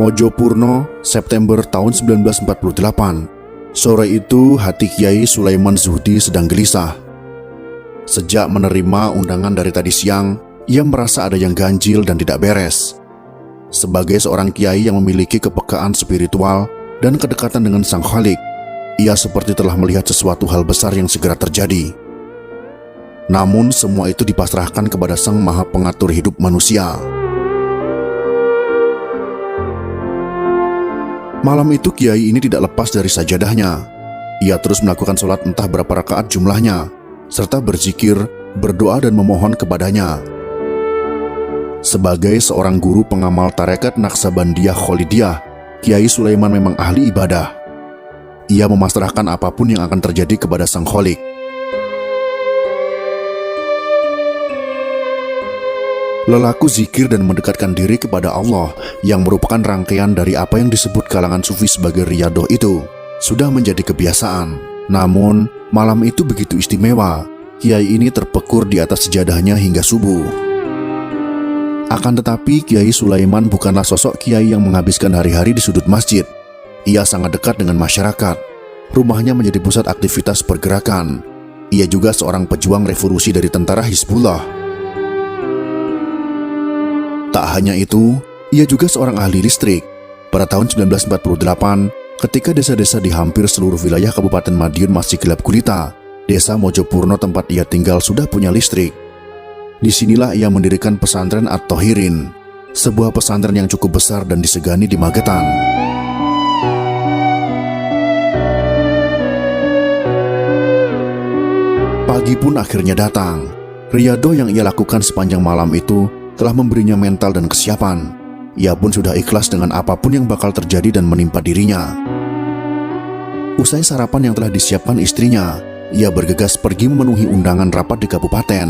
Mojopurno, September tahun 1948. Sore itu hati Kiai Sulaiman Zuhdi sedang gelisah. Sejak menerima undangan dari tadi siang, ia merasa ada yang ganjil dan tidak beres. Sebagai seorang kiai yang memiliki kepekaan spiritual dan kedekatan dengan Sang Khalik, ia seperti telah melihat sesuatu hal besar yang segera terjadi. Namun semua itu dipasrahkan kepada Sang Maha Pengatur hidup manusia. Malam itu kiai ini tidak lepas dari sajadahnya. Ia terus melakukan sholat entah berapa rakaat jumlahnya, serta berzikir, berdoa dan memohon kepadanya. Sebagai seorang guru pengamal tarekat Naqsabandiyah Kholidiyah, Kiai Sulaiman memang ahli ibadah. Ia memasrahkan apapun yang akan terjadi kepada Sang Khalik. Lelaku zikir dan mendekatkan diri kepada Allah yang merupakan rangkaian dari apa yang disebut kalangan sufi sebagai riyadoh itu sudah menjadi kebiasaan. Namun, malam itu begitu istimewa. Kiai ini terpekur di atas sejadahnya hingga subuh. Akan tetapi, Kiai Sulaiman bukanlah sosok kiai yang menghabiskan hari-hari di sudut masjid. Ia sangat dekat dengan masyarakat. Rumahnya menjadi pusat aktivitas pergerakan. Ia juga seorang pejuang revolusi dari tentara Hizbullah. Tak hanya itu, ia juga seorang ahli listrik. Pada tahun 1948, ketika desa-desa di hampir seluruh wilayah Kabupaten Madiun masih gelap gulita, desa Mojopurno tempat ia tinggal sudah punya listrik. Disinilah ia mendirikan pesantren At-Thohirin, sebuah pesantren yang cukup besar dan disegani di Magetan. Pagi pun akhirnya datang. Riyadoh yang ia lakukan sepanjang malam itu telah memberinya mental dan kesiapan. Ia pun sudah ikhlas dengan apapun yang bakal terjadi dan menimpa dirinya. Usai sarapan yang telah disiapkan istrinya, ia bergegas pergi memenuhi undangan rapat di kabupaten.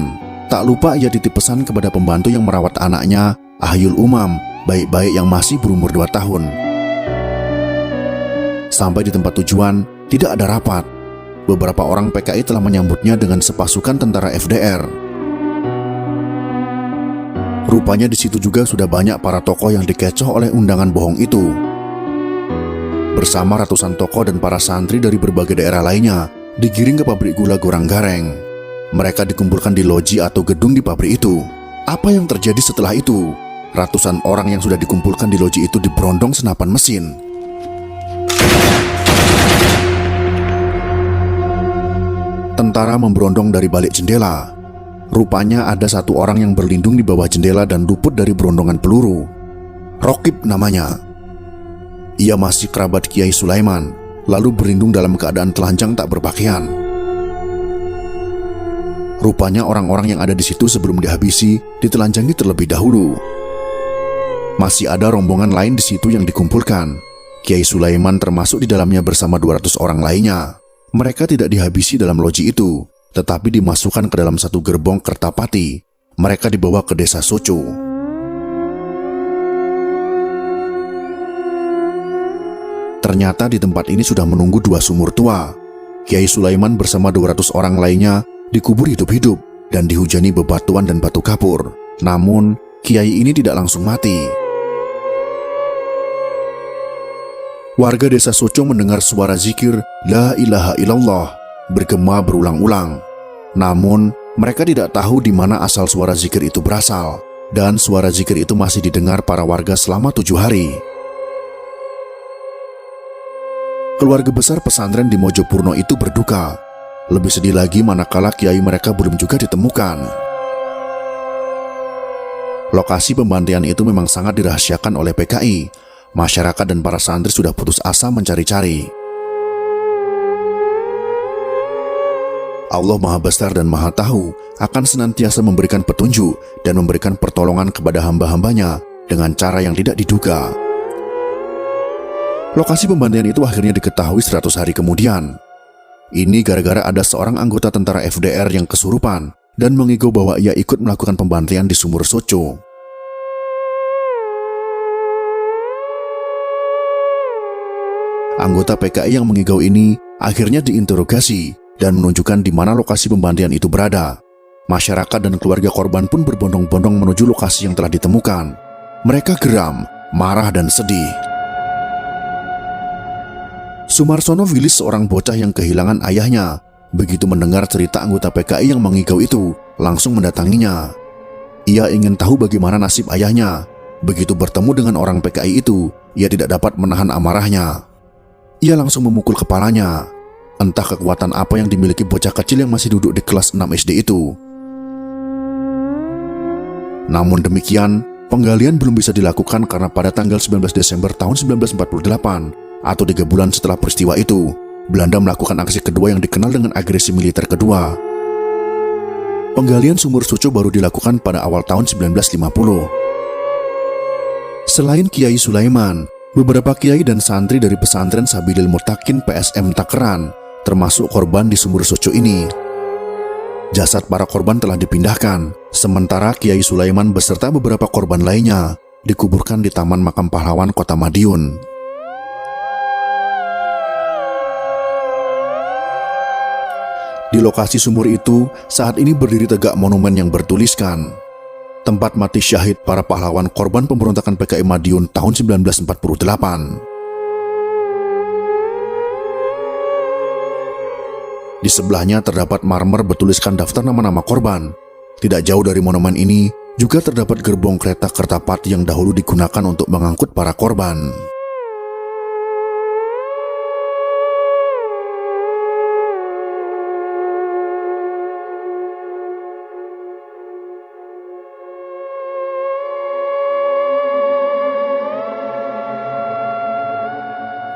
Tak lupa ia titip pesan kepada pembantu yang merawat anaknya, Ahyul Umam, baik-baik yang masih berumur 2 tahun. Sampai di tempat tujuan, tidak ada rapat. Beberapa orang PKI telah menyambutnya dengan sepasukan tentara FDR. Rupanya di situ juga sudah banyak para tokoh yang dikecoh oleh undangan bohong itu. Bersama ratusan tokoh dan para santri dari berbagai daerah lainnya, digiring ke pabrik gula Goranggareng. Mereka dikumpulkan di loji atau gedung di pabrik itu. Apa yang terjadi setelah itu? Ratusan orang yang sudah dikumpulkan di loji itu diberondong senapan mesin. Tentara memberondong dari balik jendela. Rupanya ada satu orang yang berlindung di bawah jendela dan luput dari berondongan peluru. Rokib namanya. Ia masih kerabat Kiai Sulaiman, lalu berlindung dalam keadaan telanjang tak berpakaian. Rupanya orang-orang yang ada di situ sebelum dihabisi ditelanjangi terlebih dahulu. Masih ada rombongan lain di situ yang dikumpulkan. Kiai Sulaiman termasuk di dalamnya bersama 200 orang lainnya. Mereka tidak dihabisi dalam loji itu, tetapi dimasukkan ke dalam satu gerbong Kertapati. Mereka dibawa ke desa Soco. Ternyata di tempat ini sudah menunggu 2 sumur tua. Kiai Sulaiman bersama 200 orang lainnya dikubur hidup-hidup dan dihujani bebatuan dan batu kapur. Namun, kiai ini tidak langsung mati. Warga desa Soco mendengar suara zikir La ilaha illallah bergema berulang-ulang. Namun, mereka tidak tahu di mana asal suara zikir itu berasal, dan suara zikir itu masih didengar para warga selama 7 hari. Keluarga besar pesantren di Mojopurno itu berduka. Lebih sedih lagi manakala kiai mereka belum juga ditemukan. Lokasi pembantaian itu memang sangat dirahasiakan oleh PKI. Masyarakat dan para santri sudah putus asa mencari-cari. Allah Maha Besar dan Maha Tahu akan senantiasa memberikan petunjuk dan memberikan pertolongan kepada hamba-hambanya dengan cara yang tidak diduga. Lokasi pembantaian itu akhirnya diketahui 100 hari kemudian. Ini gara-gara ada seorang anggota tentara FDR yang kesurupan dan mengigau bahwa ia ikut melakukan pembantaian di sumur Soco. Anggota PKI yang mengigau ini akhirnya diinterogasi dan menunjukkan di mana lokasi pembantaian itu berada. Masyarakat dan keluarga korban pun berbondong-bondong menuju lokasi yang telah ditemukan. Mereka geram marah dan sedih. Sumarsono Wilis, seorang bocah yang kehilangan ayahnya, begitu mendengar cerita anggota PKI yang mengigau itu, langsung mendatanginya. Ia ingin tahu bagaimana nasib ayahnya. Begitu bertemu dengan orang PKI itu, ia tidak dapat menahan amarahnya. Ia langsung memukul kepalanya. Entah kekuatan apa yang dimiliki bocah kecil yang masih duduk di kelas 6 SD itu. Namun demikian, penggalian belum bisa dilakukan karena pada tanggal 19 Desember tahun 1948 atau 3 bulan setelah peristiwa itu, Belanda melakukan aksi kedua yang dikenal dengan agresi militer kedua. Penggalian sumur Suco baru dilakukan pada awal tahun 1950. Selain Kiai Sulaiman, beberapa kiai dan santri dari pesantren Sabilil Mutakin PSM Takeran termasuk korban di sumur Suco ini. Jasad para korban telah dipindahkan, sementara Kiai Sulaiman beserta beberapa korban lainnya dikuburkan di Taman Makam Pahlawan Kota Madiun. Di lokasi sumur itu, saat ini berdiri tegak monumen yang bertuliskan tempat mati syahid para pahlawan korban pemberontakan PKI Madiun tahun 1948. Di sebelahnya terdapat marmer bertuliskan daftar nama-nama korban. Tidak jauh dari monumen ini juga terdapat gerbong kereta Kertapati yang dahulu digunakan untuk mengangkut para korban.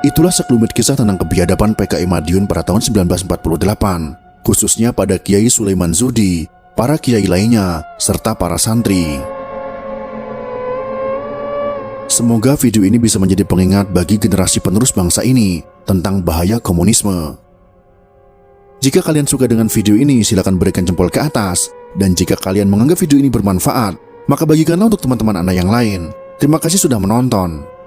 Itulah sekelumit kisah tentang kebiadaban PKI Madiun pada tahun 1948, khususnya pada Kiai Sulaiman Zuhdi, para kiai lainnya, serta para santri. Semoga video ini bisa menjadi pengingat bagi generasi penerus bangsa ini tentang bahaya komunisme. Jika kalian suka dengan video ini, silakan berikan jempol ke atas. Dan jika kalian menganggap video ini bermanfaat, maka bagikanlah untuk teman-teman Anda yang lain. Terima kasih sudah menonton.